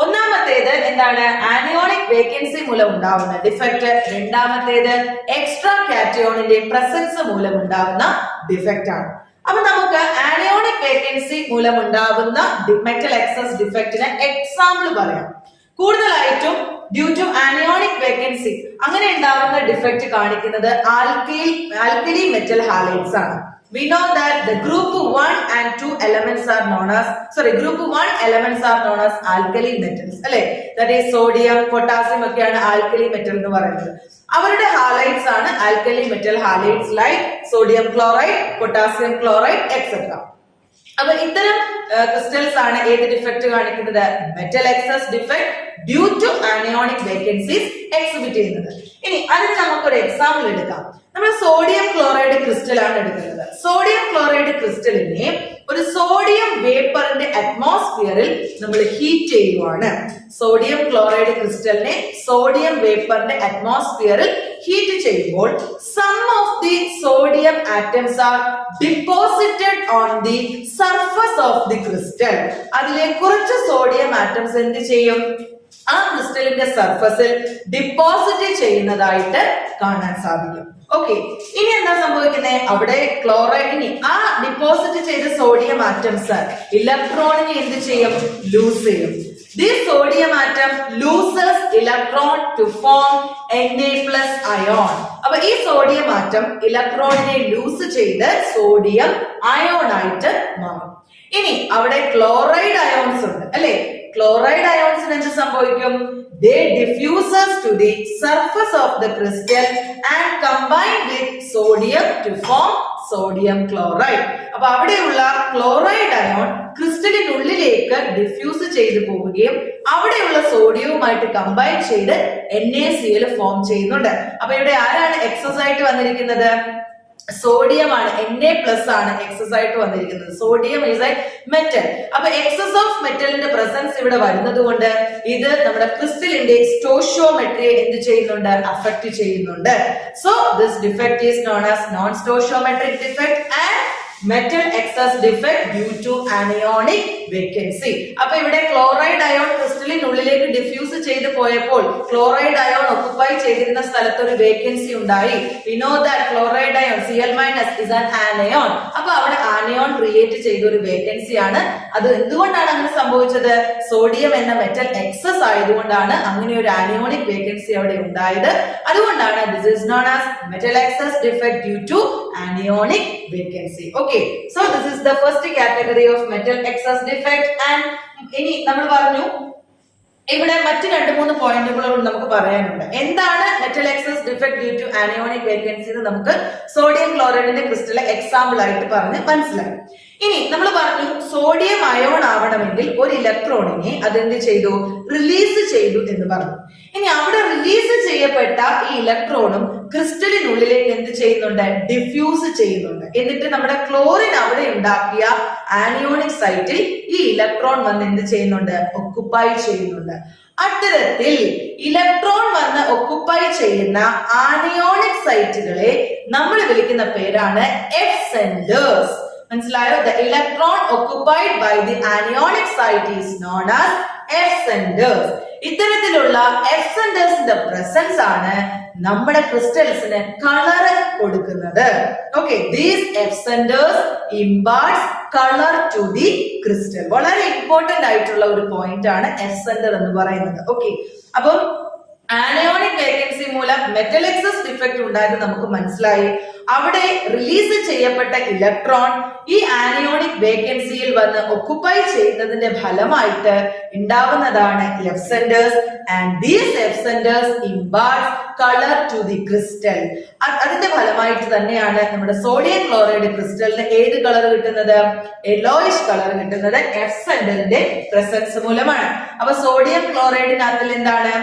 ഒന്നാമത്തേത് എന്താണ്? ആനിയോണിക് വേക്കൻസി മൂലം ഉണ്ടാവുന്ന ഡിഫക്റ്റ്. രണ്ടാമത്തേത് എക്സ്ട്രാ കാറ്റയോണിന്റെ പ്രസൻസ് മൂലം ഉണ്ടാവുന്ന ഡിഫക്റ്റ് ആണ്. അപ്പൊ നമുക്ക് ആനിയോണിക് വേക്കൻസി മൂലം ഉണ്ടാവുന്ന മെറ്റൽ എക്സസ് ഡിഫക്റ്റിന് എക്സാമ്പിൾ പറയാം. കൂടുതലായിട്ടും ഡ്യൂ ടു ആനിയോണിക് വേക്കൻസി അങ്ങനെ ഉണ്ടാവുന്ന ഡിഫക്റ്റ് കാണിക്കുന്നത് ആൽക്കലി മെറ്റൽ ഹാലൈഡ്സ് ആണ്. We know that the group 1 and 2 elements are known as group 1 elements are known as alkali metals അല്ലേ? That is sodium, potassium ഒക്കെയാണ് ആൽക്കലി മെറ്റൽ എന്ന് പറയുന്നത്. അവരുടെ ഹാലൈഡ്സ് ആണ് alkali metal halides like sodium chloride, potassium chloride etcetera. അപ്പൊ ഇത്തരം ക്രിസ്റ്റൽസ് ആണ് ഏത് ഡിഫക്റ്റ് കാണിക്കുന്നത്? Metal excess defect due to anionic vacancies exhibit ചെയ്യുന്നത്. ഇനി അതിന് നമുക്കൊരു എക്സാമ്പിൾ എടുക്കാം. നമ്മൾ സോഡിയം ക്ലോറൈഡ് ക്രിസ്റ്റൽ ആണ് എടുക്കുന്നത്. സോഡിയം ക്ലോറൈഡ് ക്രിസ്റ്റലിനെ ഒരു സോഡിയം വേപ്പറിന്റെ അറ്റ്മോസ്ഫിയറിൽ നമ്മൾ ഹീറ്റ് ചെയ്യുവാണ്. സോഡിയം ക്ലോറൈഡ് ക്രിസ്റ്റലിനെ സോഡിയം വേപ്പറിന്റെ അറ്റ്മോസ്ഫിയറിൽ ഹീറ്റ് ചെയ്യുമ്പോൾ some of the sodium atoms are deposited on the surface of the crystal. അതിലെ കുറച്ച് സോഡിയം ആറ്റംസ് എന്ത് ചെയ്യും? ആ ക്രിസ്റ്റലിന്റെ സർഫസിൽ ഡിപ്പോസിറ്റ് ചെയ്യുന്നതായിട്ട് കാണാൻ സാധിക്കും. ഓക്കെ, ഇനി എന്താ സംഭവിക്കുന്നത്? അവിടെ ക്ലോറൈഡിന് ആ ഡിപ്പോസിറ്റ് ചെയ്ത സോഡിയം ആറ്റംസ് ഇലക്ട്രോണിനെ എന്ത് ചെയ്യും? ലൂസ് ചെയ്യും. This sodium atom loses electron to form Na+ ion. അപ്പൊ ഈ സോഡിയം ആറ്റം ഇലക്ട്രോണിനെ ലൂസ് ചെയ്ത് സോഡിയം അയോൺ ആയിട്ട് മാറും. ഇനി അവിടെ ക്ലോറൈഡ് അയോൺസ് ഉണ്ട് അല്ലെ? ക്ലോറൈഡ് അയോൺസിന് എന്ത് സംഭവിക്കും? They diffuses to the surface of the crystal and combine with sodium to form sodium chloride. അപ്പൊ അവിടെയുള്ള ക്ലോറൈഡ് അയോൺ ക്രിസ്റ്റലിനുള്ളിലേക്ക് ഡിഫ്യൂസ് ചെയ്തു പോവുകയും അവിടെയുള്ള സോഡിയവുമായിട്ട് കമ്പൈൻ ചെയ്ത് NaCl ഫോം ചെയ്യുന്നുണ്ട്. അപ്പൊ ഇവിടെ ആരാണ് എക്സസ് ആയിട്ട് വന്നിരിക്കുന്നത്? സോഡിയം ആണ്. Na+ ആണ് എക്സസ് ആയിട്ട് വന്നിരിക്കുന്നത്. Sodium is A metal. അപ്പൊ എക്സസ് ഓഫ് മെറ്റലിന്റെ പ്രസൻസ് ഇവിടെ വരുന്നത് കൊണ്ട് ഇത് നമ്മുടെ ക്രിസ്റ്റലിന്റെ സ്റ്റോഷിയോമെട്രിയെ എന്ത് ചെയ്യുന്നുണ്ട്? അഫക്ട് ചെയ്യുന്നുണ്ട്. So this defect is non as non stoichiometric defect and metal excess defect due to anionic vacancy. അപ്പൊ ഇവിടെ ക്ലോറൈഡ് അയോൺ ക്രിസ്റ്റലിനുള്ളിലേക്ക് ഡിഫ്യൂസ് ചെയ്ത് പോയപ്പോൾ ക്ലോറൈഡ് അയോൺ ഒക്കുപ്പൈ ചെയ്തിരുന്ന സ്ഥലത്ത് ഒരു വേക്കൻസി ഉണ്ടായി. We know that chloride ion Cl- is an anion. അപ്പൊ അവിടെ ആനയോൺ ക്രിയേറ്റ് ചെയ്ത ഒരു വേക്കൻസി ആണ്. അത് എന്തുകൊണ്ടാണ് അങ്ങനെ സംഭവിച്ചത്? സോഡിയം എന്ന മെറ്റൽ എക്സസ് ആയതുകൊണ്ടാണ് അങ്ങനെ ഒരു ആനിയോണിക് വേക്കൻസി അവിടെ ഉണ്ടായത്. അതുകൊണ്ടാണ് this is non as metal excess defect due to anionic vacancy. Okay, so this is the first category of metal excess defect. And ഇനി നമ്മൾ പറഞ്ഞു ഇവിടെ മറ്റു 2-3 പോയിന്റുകൾ നമുക്ക് പറയാനുണ്ട്. എന്താണ് metal excess defect due to anionic vacancy എന്ന് നമുക്ക് സോഡിയം ക്ലോറൈഡിന്റെ ക്രിസ്റ്റൽ എക്സാമ്പിൾ ആയിട്ട് പറഞ്ഞ് മനസ്സിലായി. ഇനി നമ്മൾ പറഞ്ഞു സോഡിയം അയോൺ ആവണമെങ്കിൽ ഒരു ഇലക്ട്രോണിനെ അതെന്ത് ചെയ്തു? റിലീസ് ചെയ്തു എന്ന് പറഞ്ഞു. ഇനി അവിടെ റിലീസ് ചെയ്യപ്പെട്ട ഈ ഇലക്ട്രോണും ക്രിസ്റ്റലിനുള്ളിലേക്ക് എന്ത് ചെയ്യുന്നുണ്ട്? ഡിഫ്യൂസ് ചെയ്യുന്നുണ്ട്. എന്നിട്ട് നമ്മുടെ ക്ലോറിൻ അവിടെ ഉണ്ടാക്കിയ ആനിയോണിക് സൈറ്റിൽ ഈ ഇലക്ട്രോൺ വന്ന് എന്ത് ചെയ്യുന്നുണ്ട്? ഒക്കുപ്പൈ ചെയ്യുന്നുണ്ട്. അത്തരത്തിൽ ഇലക്ട്രോൺ വന്ന് ഒക്കുപ്പൈ ചെയ്യുന്ന ആനിയോണിക് സൈറ്റുകളെ നമ്മൾ വിളിക്കുന്ന പേരാണ് എഫ് സെന്റേഴ്സ്. മനസ്സിലായോ? The electron occupied by the anionic site is known as F centers. ഇത്തരത്തിലുള്ള F centersന്റെ പ്രസൻസ് ആണ് നമ്മുടെ ക്രിസ്റ്റൽസിന് കളർ കൊടുക്കുന്നത്. Okay, these F centers imparts color to the crystal. വളരെ ഇമ്പോർട്ടന്റ് ആയിട്ടുള്ള ഒരു പോയിന്റ് ആണ് F center എന്ന് പറയുന്നത്. Okay, അപ്പം ആനയോണിക് വേക്കൻസി മൂലം മെറ്റൽ എക്സസ് ഡിഫക്ട് ഉണ്ടായത് നമുക്ക് മനസ്സിലായി. അവിടെ റിലീസ് ചെയ്യപ്പെട്ട ഇലക്ട്രോൺ ഈ ആനയോണിക് വേക്കൻസിയിൽ വന്ന് ഒക്കുപ്പൈ ചെയ്യുന്നതിന്റെ ഫലമായിട്ട് ഉണ്ടാവുന്നതാണ് F centres. And these F centres imparts colour to the crystal. അതിന്റെ ഫലമായിട്ട് തന്നെയാണ് നമ്മുടെ സോഡിയം ക്ലോറൈഡ് ക്രിസ്റ്റലിന് ഏത് കളർ കിട്ടുന്നത്? യെല്ലോയിഷ് കളർ കിട്ടുന്നത് എഫ് സെന്ററിന്റെ പ്രസൻസ് മൂലമാണ്. അപ്പൊ സോഡിയം ക്ലോറൈഡിനകത്തിൽ എന്താണ്?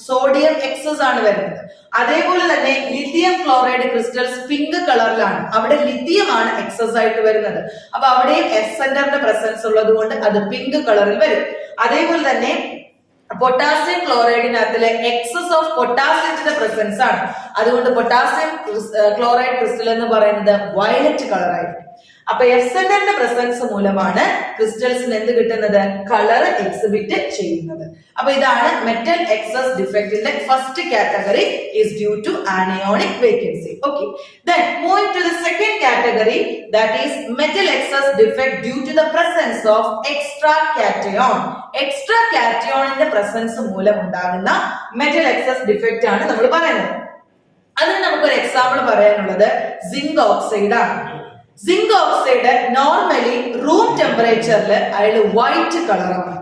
സോഡിയം എക്സസ് ആണ് വരുന്നത്. അതേപോലെ തന്നെ ലിഥിയം ക്ലോറൈഡ് ക്രിസ്റ്റൽസ് പിങ്ക് കളറിലാണ്. അവിടെ ലിഥിയം ആണ് എക്സസ് ആയിട്ട് വരുന്നത്. അപ്പൊ അവിടെയും എഫ് സെന്ററിന്റെ പ്രസൻസ് ഉള്ളത് കൊണ്ട് അത് പിങ്ക് കളറിൽ വരും. അതേപോലെ തന്നെ പൊട്ടാസ്യം ക്ലോറൈഡിനകത്തിലെ എക്സസ് ഓഫ് പൊട്ടാസ്യത്തിന്റെ പ്രസൻസ് ആണ്. അതുകൊണ്ട് പൊട്ടാസ്യം ക്ലോറൈഡ് ക്രിസ്റ്റൽ എന്ന് പറയുന്നത് വയലറ്റ് കളർ ആയിരിക്കും. അപ്പൊ എഫ് സെന്ററിന്റെ പ്രസൻസ് മൂലമാണ് ക്രിസ്റ്റൽസിന് എന്ത് കിട്ടുന്നത്? കളർ എക്സിബിറ്റ് ചെയ്യുന്നത്. അപ്പൊ ഇതാണ് മെറ്റൽ എക്സസ് ഡിഫക്റ്റിന്റെ first category is due to anionic vacancy. Okay, then moving to the second category, that is metal excess defect due to the presence of extra cation. Extra കാറ്റയോണിന്റെ പ്രസൻസ് മൂലം ഉണ്ടാകുന്ന മെറ്റൽ എക്സസ് ഡിഫക്റ്റ് ആണ് നമ്മൾ പറയുന്നത്. അതിന് നമുക്കൊരു എക്സാമ്പിൾ പറയാനുള്ളത് സിങ്ക് ഓക്സൈഡ് ആണ്. സിങ്ക് ഓക്സൈഡ് നോർമലി റൂം ടെമ്പറേച്ചറിൽ അയാൾ വൈറ്റ് കളറാണ്.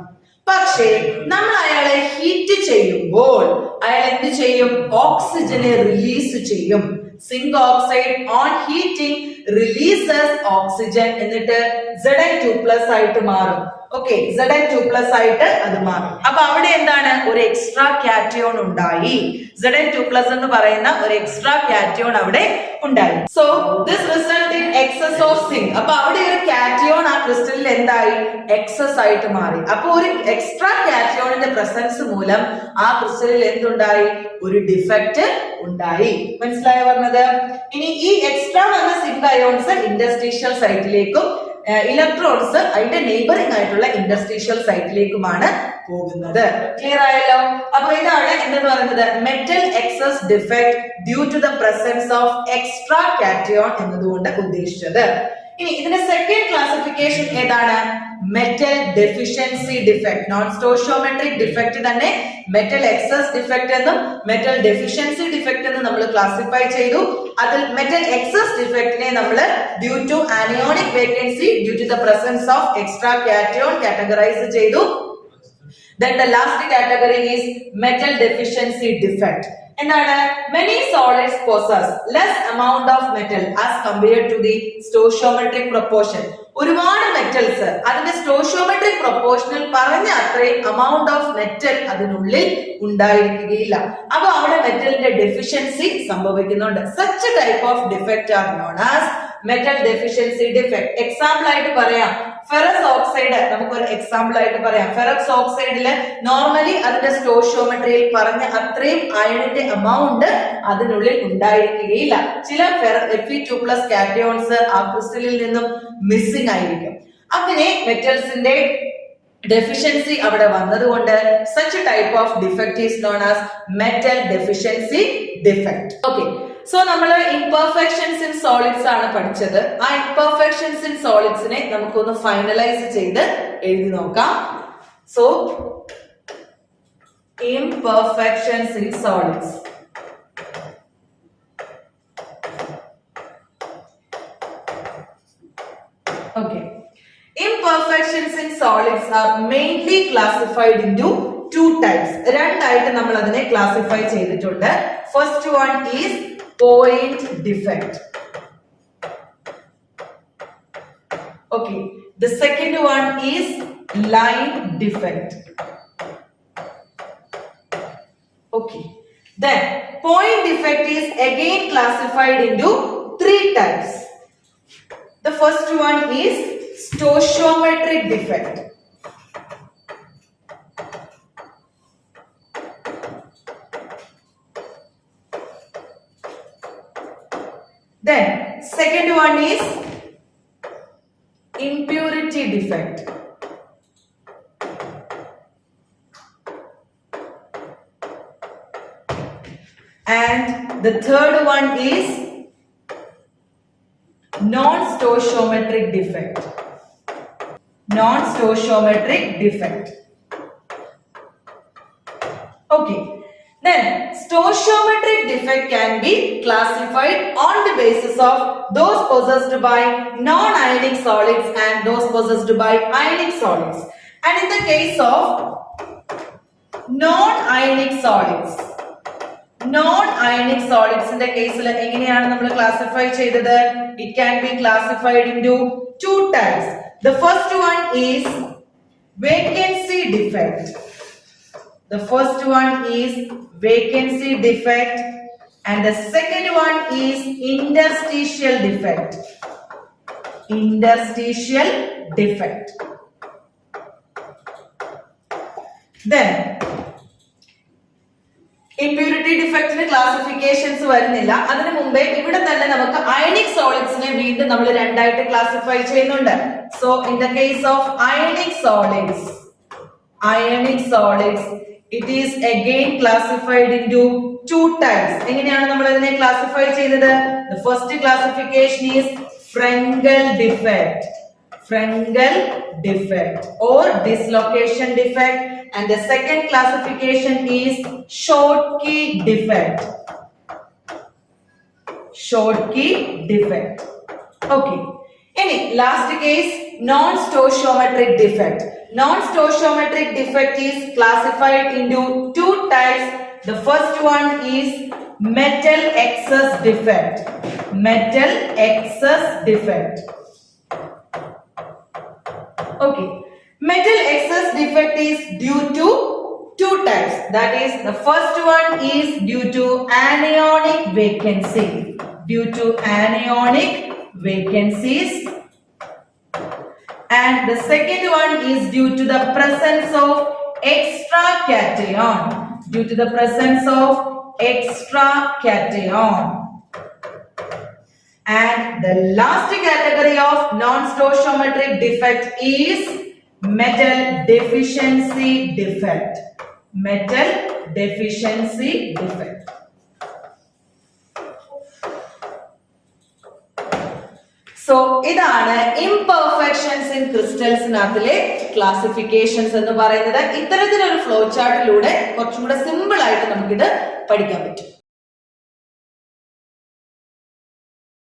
പക്ഷേ നമ്മൾ അയാളെ ഹീറ്റ് ചെയ്യുമ്പോൾ അയാൾ എന്ത് ചെയ്യും? ഓക്സിജനെ റിലീസ് ചെയ്യും. Zinc oxide on heating releases oxygen എന്നിട്ട് Zn2+ ആയിട്ട് മാറും. ഓക്കെ Zn2+ ആയിട്ട് അത് മാറും. അപ്പൊ അവിടെ എന്താണ് ഒരു എക്സ്ട്രാ കാറ്റയോൺ ഉണ്ടായി. Zn2+ എന്ന് പറയുന്ന ഒരു എക്സ്ട്രാ കാറ്റയോൺ അവിടെ ഉണ്ടായി. So this result in excess of zinc. അപ്പൊ അവിടെ ഒരു കാറ്റയോൺ ആ ക്രിസ്റ്റലിൽ എന്തായി എക്സസ് ആയിട്ട് മാറി. അപ്പൊ ഒരു എക്സ്ട്രാ കാറ്റയോണിന്റെ പ്രസൻസ് മൂലം ആ ക്രിസ്റ്റലിൽ എന്തുണ്ടായി ഒരു ഡിഫക്റ്റ് ഉണ്ടായി. മനസ്സിലായോ പറഞ്ഞത്? ഇനി ഈ എക്സ്ട്രാ വന്ന സിങ്ക് അയോൺസ് ഇന്റർസ്റ്റീഷ്യൽ സൈറ്റിലേക്കും ഇലക്ട്രോൺസ് അതിന്റെ നെയ്ബറിംഗ് ആയിട്ടുള്ള ഇന്റർസ്റ്റീഷ്യൽ സൈറ്റിലേക്കുമാണ് പോകുന്നത്. ക്ലിയർ ആയല്ലോ? അപ്പൊ ഇതാണ് എന്തെന്ന് പറയുന്നത് metal excess defect due to the presence of extra cation എന്നതുകൊണ്ട് ഉദ്ദേശിച്ചത്. ഇനി ഇതിന്റെ സെക്കൻഡ് ക്ലാസിഫിക്കേഷൻ ഏതാണ്? Metal deficiency defect. Non stoichiometric defect തന്നെ മെറ്റൽ എക്സസ് ഡിഫക്ട് എന്നും മെറ്റൽ ഡെഫിഷ്യൻസി ഡിഫക്ട് എന്നും നമ്മൾ ക്ലാസിഫൈ ചെയ്തു. അതിൽ മെറ്റൽ എക്സസ് ഡിഫക്റ്റിനെ നമ്മൾ due to anionic vacancy due to the presence of extra cation categorise ചെയ്തു. Then the last category is metal deficiency defect. എന്താണ്? Many solids possess less amount of metal as compared to the stoichiometric proportion. ഒരുപാട് മെറ്റൽസ് അതിന്റെ സ്റ്റോഷിയോമെട്രിക് പ്രൊപ്പോർഷണൽ പറഞ്ഞ അത്രയും amount of metal അതിനുള്ളിൽ ഉണ്ടായിരിക്കുകയില്ല. അപ്പൊ അവിടെ മെറ്റലിന്റെ ഡെഫിഷ്യൻസി സംഭവിക്കുന്നുണ്ട്. Such a type of defect are known as metal deficiency defect. Example ആയിട്ട് പറയാം ഫെറസ് ഓക്സൈഡ്. നമുക്കൊരു എക്സാമ്പിൾ ആയിട്ട് പറയാം. ഫെറസ് ഓക്സൈഡില് നോർമലി അതിന്റെ സ്റ്റോഷിയോമെട്രിയിൽ പറഞ്ഞ അത്രയും അയണിന്റെ എമൗണ്ട് അതിനുള്ളിൽ ഉണ്ടായിരിക്കുകയില്ല. ചില Fe2+ കാറ്റയോൺസ് ആ ക്രിസ്റ്റലിൽ നിന്നും മിസ്സിംഗ് ആയിരിക്കും. അങ്ങനെ മെറ്റൽസിന്റെ ഡെഫിഷ്യൻസി അവിടെ വന്നതുകൊണ്ട് such a type of defect is known as metal deficiency defect. Okay. So നമ്മൾ ഇംപെർഫെക്ഷൻസ് ഇൻ സോളിഡ്സ് ആണ് പഠിച്ചത്. ആ ഇംപെർഫെക്ഷൻസ് ഇൻ സോളിഡ്സിനെ നമുക്കൊന്ന് ഫൈനലൈസ് ചെയ്ത് എഴുതി നോക്കാം. So imperfections in solids. Okay. Imperfections in solids are mainly classified into two types. രണ്ടായിട്ട് നമ്മൾ അതിനെ ക്ലാസിഫൈ ചെയ്തിട്ടുണ്ട്. First one is point defect. Okay. The second one is line defect. Okay. Then point defect is again classified into three types. The first one is stoichiometric defect. Then second one is impurity defect. And the third one is non-stoichiometric defect. Non-stoichiometric defect. Okay. Then stoichiometric defect can be classified on the basis of those possessed by non-ionic solids and those possessed by ionic solids. And in the case of non-ionic solids, non-ionic solids in the case എങ്ങനെയാണ് നമ്മൾ ക്ലാസിഫൈ ചെയ്തത്? It can be classified into two types. The first one is vacancy defect. The first one is vacancy defect and the second one is interstitial defect. Interstitial defect. Then impurity defect ന്റെ ക്ലാസിഫിക്കേഷൻസ് വരുന്നില്ല. അതിനു മുമ്പേ ഇവിടെ തന്നെ നമുക്ക് അയണിക് സോളിഡ്സിനെ വീണ്ടും നമ്മൾ രണ്ടായിട്ട് ക്ലാസിഫൈ ചെയ്യുന്നുണ്ട്. So in the case of ionic solids it is again classified into two types. എങ്ങനെയാണ് നമ്മൾ അതിനെ ക്ലാസിഫൈ ചെയ്തത്? The first classification is Frenkel defect or dislocation defect, and the second classification is Schottky defect. Okay. Any last case, non-stoichiometric defect. Non-stoichiometric defect is classified into two types. The first one is metal excess defect. Okay. Metal excess defect is due to two types. That is, the first one is due to anionic vacancy. Due to anionic vacancies. And the second one is due to the presence of extra cation. Due to the presence of extra cation. And the last category of non-stoichiometric defect is metal deficiency defect. Metal deficiency defect. So, ഇതാണ് imperfections in crystals നാത്തിലെ classifications എന്ന് പറയുന്നത്. ഇത്തരത്തിലൊരു ഫ്ലോ ചാർട്ടിലൂടെ കുറച്ചും കൂടെ സിമ്പിൾ ആയിട്ട് നമുക്കിത് പഠിക്കാൻ പറ്റും.